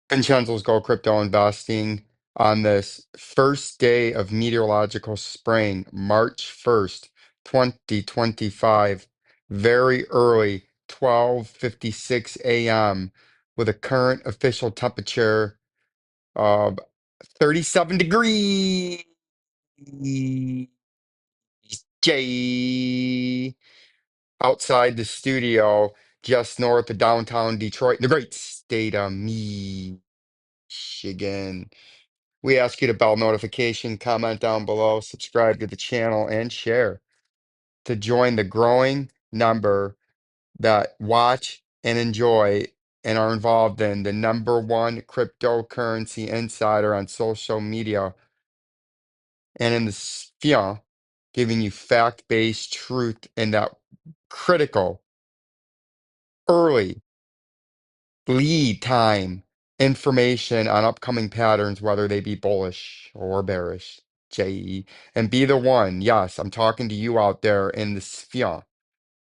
Vincenzo's Go Crypto Investing on this first day of meteorological spring, March 1st, 2025, very early, 12:56 a.m., with a current official temperature of 37 degrees J outside the studio just north of downtown Detroit, in the great state of Michigan. We ask you to bell notification, comment down below, subscribe to the channel, and share to join the growing number that watch and enjoy and are involved in the number one cryptocurrency insider on social media and in the sphere, giving you fact-based truth in that critical, early lead time information on upcoming patterns, whether they be bullish or bearish. JE. And be the one. Yes, I'm talking to you out there in the sphere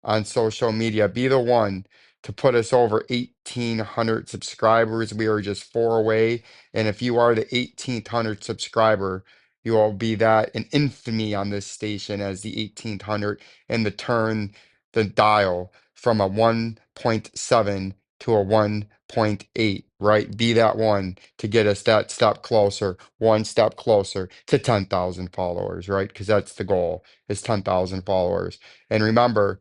on social media. Be the one to put us over 1,800 subscribers. We are just four away. And if you are the 1,800 subscriber, you will be that in infamy on this station as the 1,800 and the turn the dial from a 1.7 to a 1.8, right? Be that one to get us that step closer, one step closer to 10,000 followers, right? Because that's the goal, is 10,000 followers. And remember,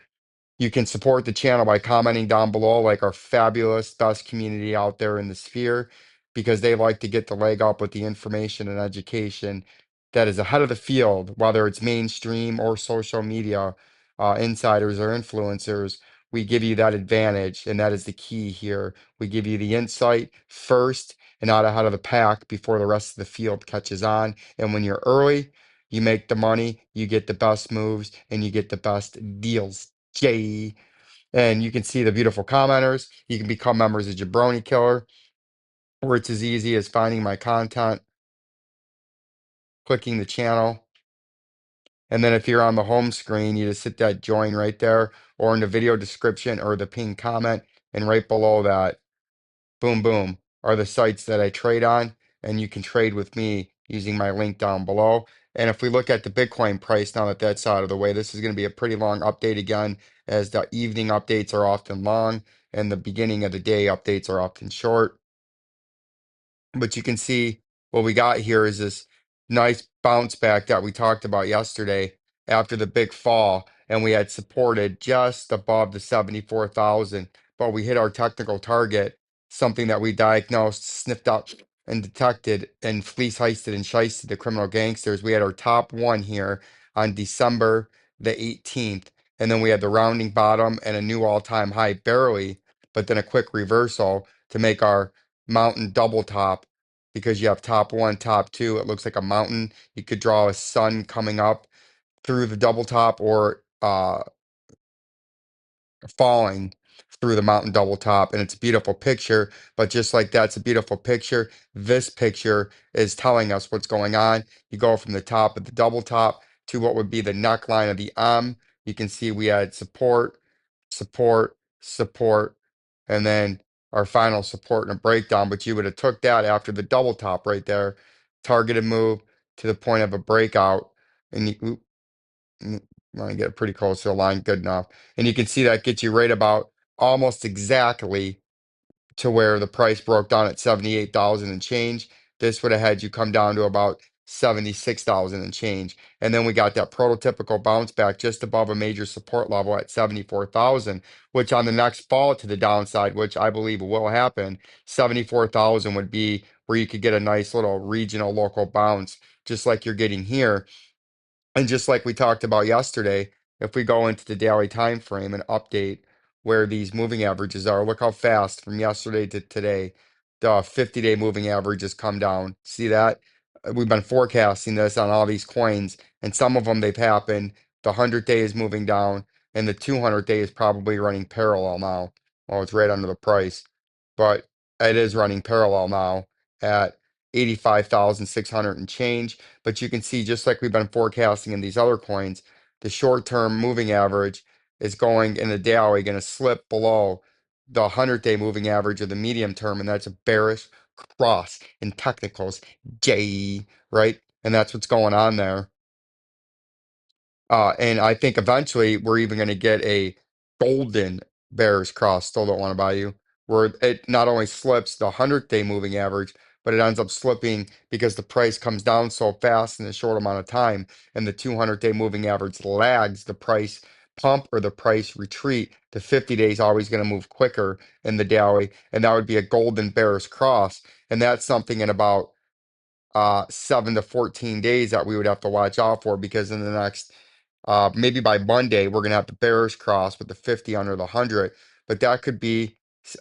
you can support the channel by commenting down below, like our fabulous best community out there in the sphere, because they like to get the leg up with the information and education that is ahead of the field, whether it's mainstream or social media, insiders or influencers. We give you that advantage, and that is the key here. We give you the insight first and out ahead of the pack before the rest of the field catches on. And when you're early, you make the money, you get the best moves, and you get the best deals. Jay. And you can see the beautiful commenters. You can become members of Jabroni Killer, where it's as easy as finding my content, clicking the channel. And then if you're on the home screen, you just hit that join right there, or in the video description or the pinned comment. And right below that, boom, boom, are the sites that I trade on. And you can trade with me using my link down below. And if we look at the Bitcoin price, now that that's out of the way, this is going to be a pretty long update again, as the evening updates are often long and the beginning of the day updates are often short. But you can see what we got here is this nice bounce back that we talked about yesterday after the big fall, and we had supported just above the 74,000, but we hit our technical target, something that we diagnosed, sniffed out, and detected, and fleece heisted and shisted the criminal gangsters. We had our top one here on December the 18th, and then we had the rounding bottom and a new all-time high barely, but then a quick reversal to make our mountain double top, because you have top one, top two. It looks like a mountain. You could draw a sun coming up through the double top, or falling through the mountain double top, and it's a beautiful picture. But just like that's a beautiful picture, this picture is telling us what's going on. You go from the top of the double top to what would be the neckline of the You can see we had support, support, support, and then our final support and a breakdown. But you would have took that after the double top right there, targeted move to the point of a breakout, and you want to get pretty close to the line, good enough. And you can see that gets you right about almost exactly to where the price broke down at 78,000 and change. This would have had you come down to about 76,000 and change. And then we got that prototypical bounce back just above a major support level at 74,000, which on the next fall to the downside, which I believe will happen, 74,000 would be where you could get a nice little regional local bounce, just like you're getting here. And just like we talked about yesterday, if we go into the daily time frame and update where these moving averages are, look how fast from yesterday to today, the 50-day moving average has come down. See that? We've been forecasting this on all these coins, and some of them they've happened. The 100-day is moving down, and the 200-day is probably running parallel now. Well, it's right under the price, but it is running parallel now at 85,600 and change. But you can see, just like we've been forecasting in these other coins, the short-term moving average is going in the daily, going to slip below the 100-day moving average of the medium term, and that's a bearish cross in technicals, J, right? And that's what's going on there. And I think eventually we're even going to get a golden bears cross. Still don't want to buy you. Where it not only slips the 100-day moving average, but it ends up slipping because the price comes down so fast in a short amount of time, and the 200-day moving average lags the price pump or the price retreat. The 50 days always going to move quicker in the daily, and that would be a golden bears cross. And that's something in about 7 to 14 days that we would have to watch out for, because in the next maybe by Monday we're gonna have the bears cross with the 50 under the 100. But that could be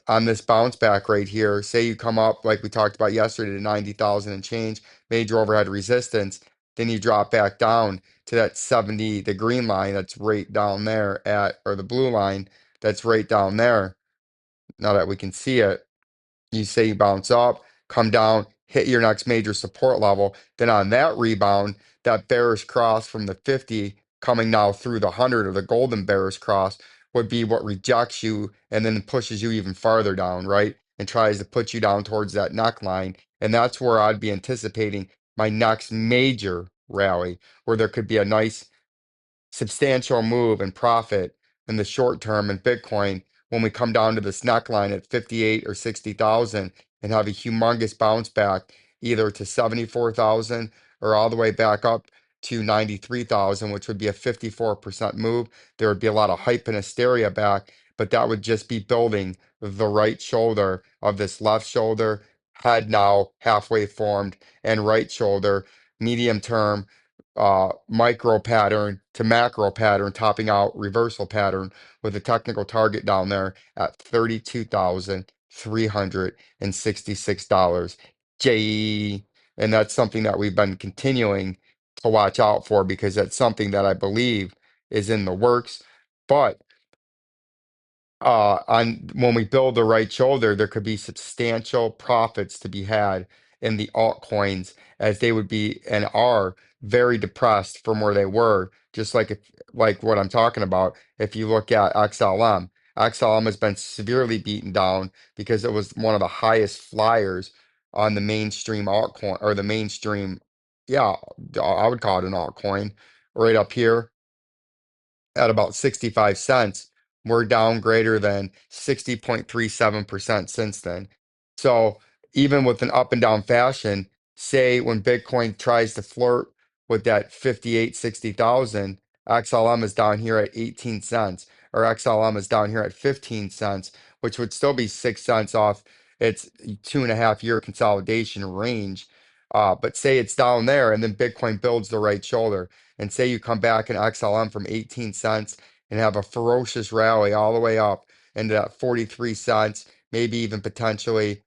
on this bounce back right here. Say you come up like we talked about yesterday to 90,000 and change, major overhead resistance, then you drop back down to that 70, the green line that's right down there at, or the blue line that's right down there, now that we can see it. You say you bounce up, come down, hit your next major support level. Then on that rebound, that bearish cross from the 50 coming now through the 100, or the golden bearish cross, would be what rejects you and then pushes you even farther down, right? And tries to put you down towards that neckline. And that's where I'd be anticipating my next major rally, where there could be a nice substantial move and profit in the short term in Bitcoin when we come down to this neckline at 58 or 60,000 and have a humongous bounce back either to 74,000 or all the way back up to 93,000, which would be a 54% move. There would be a lot of hype and hysteria back, but that would just be building the right shoulder of this left shoulder, head now halfway formed, and right shoulder, medium term, micro pattern to macro pattern, topping out reversal pattern with a technical target down there at $32,366. J, and that's something that we've been continuing to watch out for, because that's something that I believe is in the works. But on when we build the right shoulder, there could be substantial profits to be had in the altcoins, as they would be and are very depressed from where they were. Just like if, like what I'm talking about, if you look at XLM, XLM has been severely beaten down because it was one of the highest flyers on the mainstream altcoin, or the mainstream, yeah, I would call it an altcoin, right up here at about 65 cents. We're down greater than 60.37% since then. So even with an up and down fashion, say when Bitcoin tries to flirt with that 58, 60,000, XLM is down here at 18 cents, or XLM is down here at 15 cents, which would still be 6 cents off its 2.5 year consolidation range. But say it's down there and then Bitcoin builds the right shoulder, and say you come back in XLM from 18 cents and have a ferocious rally all the way up into that 43 cents, maybe even potentially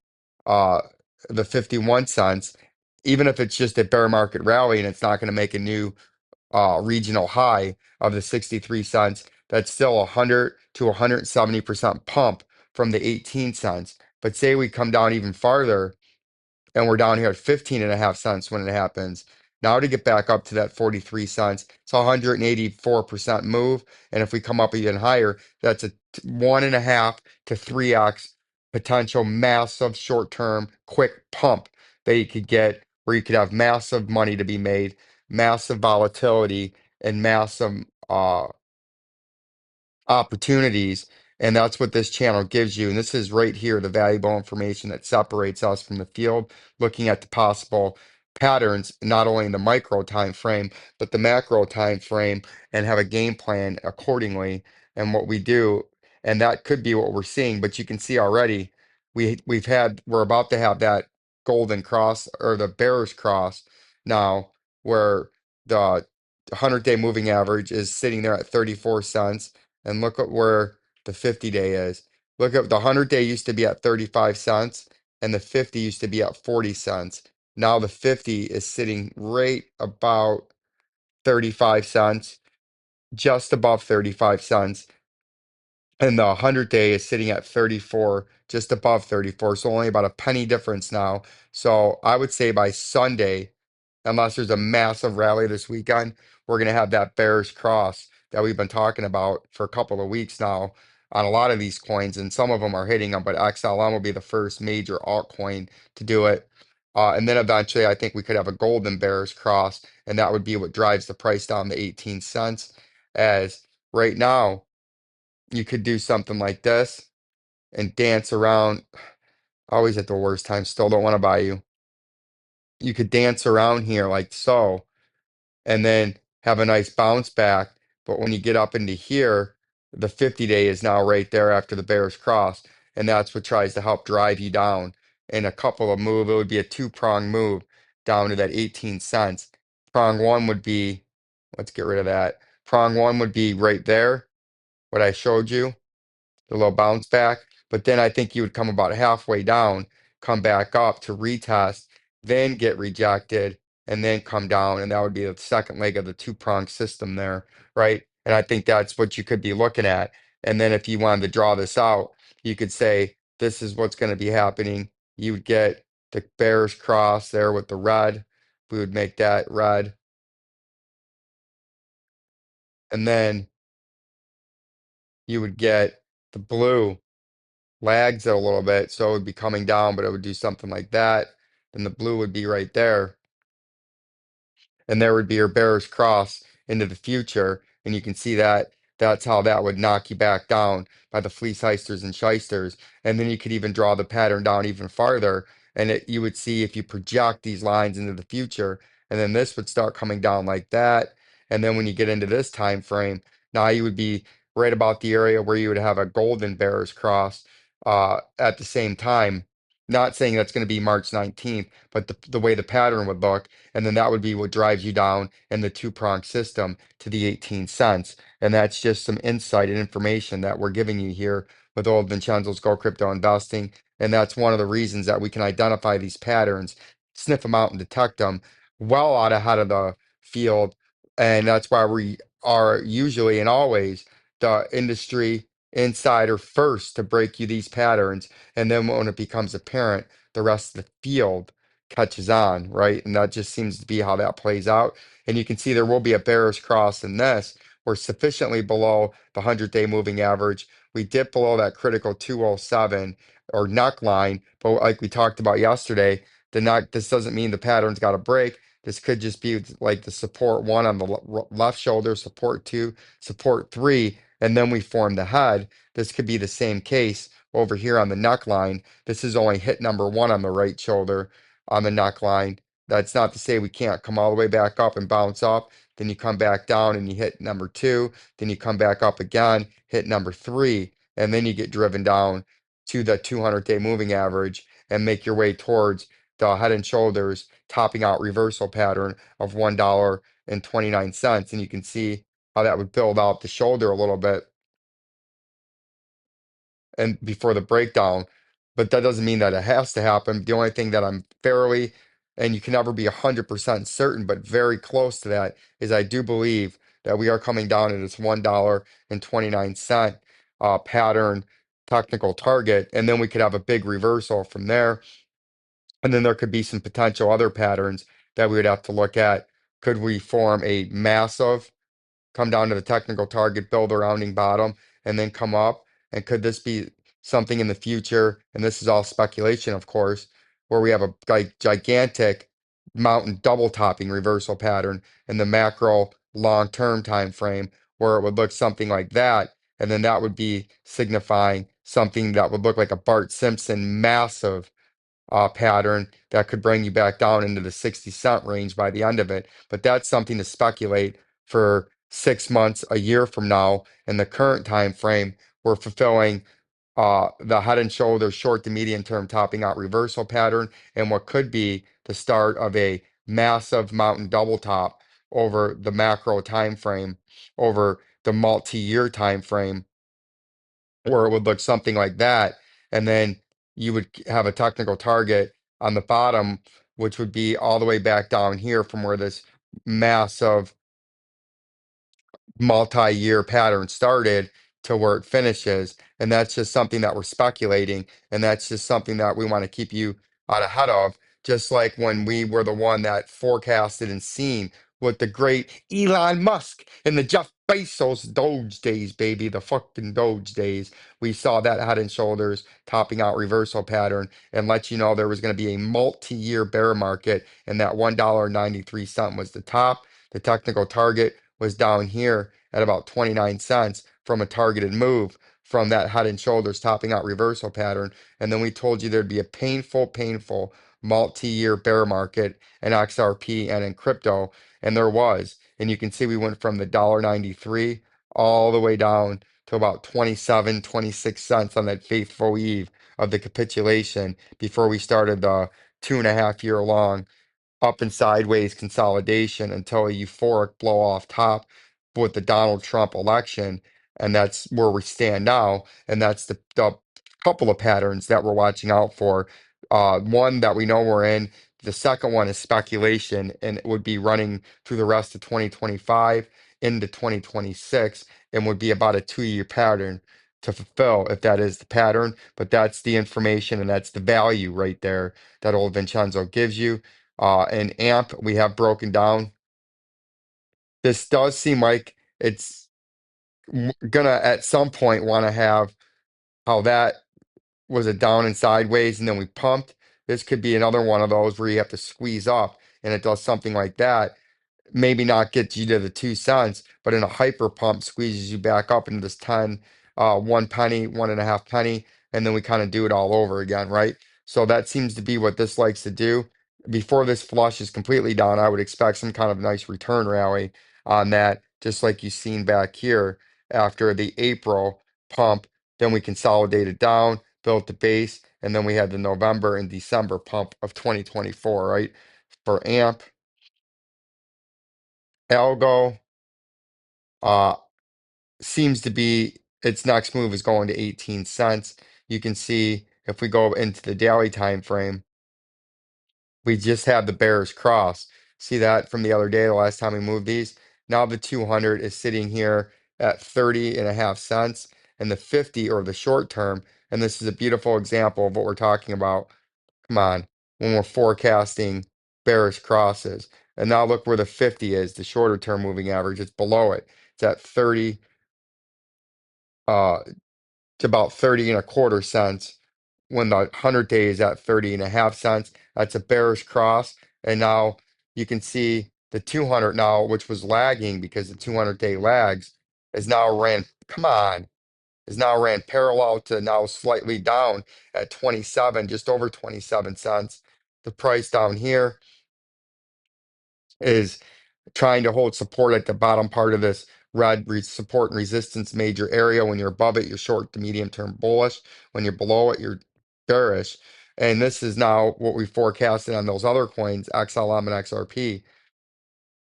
uh, the 51 cents, even if it's just a bear market rally and it's not going to make a new regional high of the 63 cents, that's still 100 to 170% pump from the 18 cents. But say we come down even farther and we're down here at 15.5 cents when it happens. Now to get back up to that 43 cents, it's a 184% move. And if we come up even higher, that's a 1.5 to 3x potential massive short-term quick pump that you could get, where you could have massive money to be made, massive volatility, and massive opportunities. And that's what this channel gives you. And this is right here, the valuable information that separates us from the field, looking at the possible patterns, not only in the micro time frame, but the macro time frame, and have a game plan accordingly. And what we do, and that could be what we're seeing, but you can see already we're about to have that golden cross, or the bearish cross now, where the 100-day moving average is sitting there at 34 cents, and look at where the 50-day is. Look at the 100-day used to be at 35 cents, and the 50 used to be at 40 cents. Now the 50 is sitting right about 35 cents, just above 35 cents. And the 100-day is sitting at 34, just above 34. So only about a penny difference now. So I would say by Sunday, unless there's a massive rally this weekend, we're going to have that bearish cross that we've been talking about for a couple of weeks now. on a lot of these coins, and some of them are hitting them, but XLM will be the first major altcoin to do it. And then eventually, I think we could have a golden bearish cross, and that would be what drives the price down to 18 cents. As right now, you could do something like this and dance around. Always at the worst time, still don't want to buy you. You could dance around here like so, and then have a nice bounce back. But when you get up into here, the 50-day is now right there after the bearish cross, and that's what tries to help drive you down. In a couple of move, it would be a two-prong move down to that 18 cents. Prong one would be, let's get rid of that. Prong one would be right there, what I showed you, the little bounce back. But then I think you would come about halfway down, come back up to retest, then get rejected, and then come down. And that would be the second leg of the two-prong system there, right? And I think that's what you could be looking at. And then if you wanted to draw this out, you could say, this is what's going to be happening. You would get the bearish cross there with the red. We would make that red. And then you would get the blue lags it a little bit, so it would be coming down, but it would do something like that. Then the blue would be right there, and there would be your bearish cross into the future. And you can see that that's how that would knock you back down by the fleece heisters and shysters. And then you could even draw the pattern down even farther, and you would see if you project these lines into the future, and then this would start coming down like that. And then when you get into this time frame, now you would be right about the area where you would have a golden bearish cross at the same time. Not saying that's going to be March 19th, but the way the pattern would look, and then that would be what drives you down in the two-prong system to the 18 cents. And that's just some insight and information that we're giving you here with old Vincenzo's Go Crypto Investing. And that's one of the reasons that we can identify these patterns, sniff them out and detect them well out ahead of the field. And that's why we are usually and always the industry insider first to break you these patterns. And then when it becomes apparent, the rest of the field catches on, right? And that just seems to be how that plays out. And you can see there will be a bearish cross in this. We're sufficiently below the 100-day moving average. We dip below that critical 207 or neckline, but like we talked about yesterday, this doesn't mean the pattern's got to break. This could just be like the support one on the left shoulder, support two, support three, and then we form the head. This could be the same case over here on the neckline. This is only hit number one on the right shoulder on the neckline. That's not to say we can't come all the way back up and bounce up. Then you come back down and you hit number two. Then you come back up again, hit number three, and then you get driven down to the 200-day moving average and make your way towards the head and shoulders topping out reversal pattern of $1.29. And you can see how that would build out the shoulder a little bit and before the breakdown, but that doesn't mean that it has to happen. The only thing that I'm fairly, and you can never be 100% certain, but very close to that, is I do believe that we are coming down to this $1.29 pattern technical target, and then we could have a big reversal from there. And then there could be some potential other patterns that we would have to look at. Could we form a massive come down to the technical target, build a rounding bottom, and then come up? And could this be something in the future? And this is all speculation, of course, where we have a gigantic mountain double topping reversal pattern in the macro long-term time frame, where it would look something like that. And then that would be signifying something that would look like a Bart Simpson massive pattern that could bring you back down into the 60-cent range by the end of it. But that's something to speculate for 6 months, a year from now. In the current time frame, we're fulfilling the head and shoulders short to medium term topping out reversal pattern and what could be the start of a massive mountain double top over the macro time frame, over the multi-year time frame, where it would look something like that. And then you would have a technical target on the bottom, which would be all the way back down here from where this massive multi-year pattern started to where it finishes. And that's just something that we're speculating. And that's just something that we want to keep you out ahead of. Just like when we were the one that forecasted and seen with the great Elon Musk and the Jeff Bezos Doge days, baby, the fucking Doge days. We saw that head and shoulders topping out reversal pattern and let you know there was going to be a multi-year bear market, and that $1.93 was the top. The technical target was down here at about 29 cents from a targeted move from that head and shoulders topping out reversal pattern. And then we told you there'd be a painful multi-year bear market in XRP and in crypto, and there was. And you can see we went from the $1.93 all the way down to about 27, 26 cents on that faithful eve of the capitulation before we started the 2.5 year long up and sideways consolidation until a euphoric blow off top with the Donald Trump election. And that's where we stand now. And that's the couple of patterns that we're watching out for. One that we know we're in. The second one is speculation, and it would be running through the rest of 2025 into 2026 and would be about a 2 year pattern to fulfill if that is the pattern. But that's the information and that's the value right there that old Vincenzo gives you. And AMP, we have broken down. This does seem like it's gonna at some point want to have how that was a down and sideways, and then we pumped. This could be another one of those where you have to squeeze up, and it does something like that. Maybe not get you to the 2 cents, but in a hyper pump squeezes you back up into this 10, 1 penny, 1.5 penny, and then we kind of do it all over again, right? So that seems to be what this likes to do. Before this flush is completely down, I would expect some kind of nice return rally on that, just like you've seen back here after the April pump. Then we consolidated down, built the base, and then we had the November and December pump of 2024, right? For AMP, ALGO, uh, seems to be its next move is going to 18 cents. You can see if we go into the daily time frame, we just have the bearish cross. See that from the other day, the last time we moved these? Now the 200 is sitting here at 30.5 cents, and the 50 or the short term, and this is a beautiful example of what we're talking about. Come on, when we're forecasting bearish crosses. And now look where the 50 is, the shorter term moving average. It's below it. It's at 30, to about 30.25 cents when the 100 day is at 30.5 cents. That's a bearish cross. And now you can see the 200 now, which was lagging because the 200 day lags, is now ran, come on, is now ran parallel to now slightly down at 27, just over 27 cents. The price down here is trying to hold support at the bottom part of this red support and resistance major area. When you're above it, you're short to medium term bullish. When you're below it, you're bearish. And this is now what we forecasted on those other coins, XLM and XRP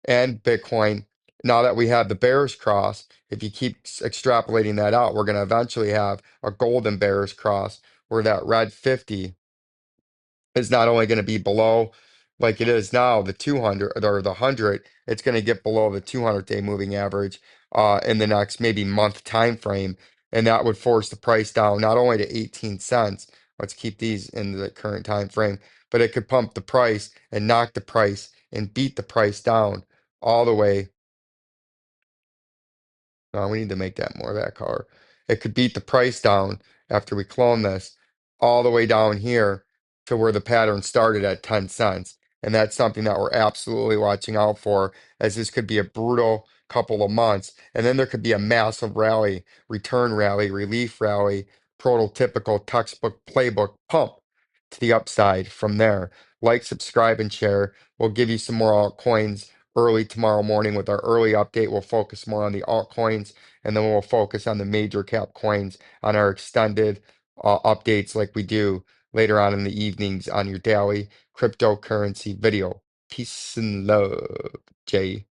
and Bitcoin. Now that we have the bearish cross, if you keep extrapolating that out, we're going to eventually have a golden bearish cross where that red 50 is not only going to be below like it is now, the 200 or the 100, it's going to get below the 200-day moving average in the next maybe month time frame. And that would force the price down not only to 18 cents. Let's keep these in the current time frame, but it could pump the price and knock the price and beat the price down all the way. We need to make that more of that color. It could beat the price down after we clone this all the way down here to where the pattern started at 10 cents. And that's something that we're absolutely watching out for, as this could be a brutal couple of months. And then there could be a massive rally, return rally, relief rally, prototypical textbook playbook pump to the upside from there. Like, subscribe, and share. We'll give you some more altcoins early tomorrow morning with our early update. We'll focus more on the altcoins, and then we'll focus on the major cap coins on our extended updates like we do later on in the evenings on your daily cryptocurrency video. Peace and love, Jay.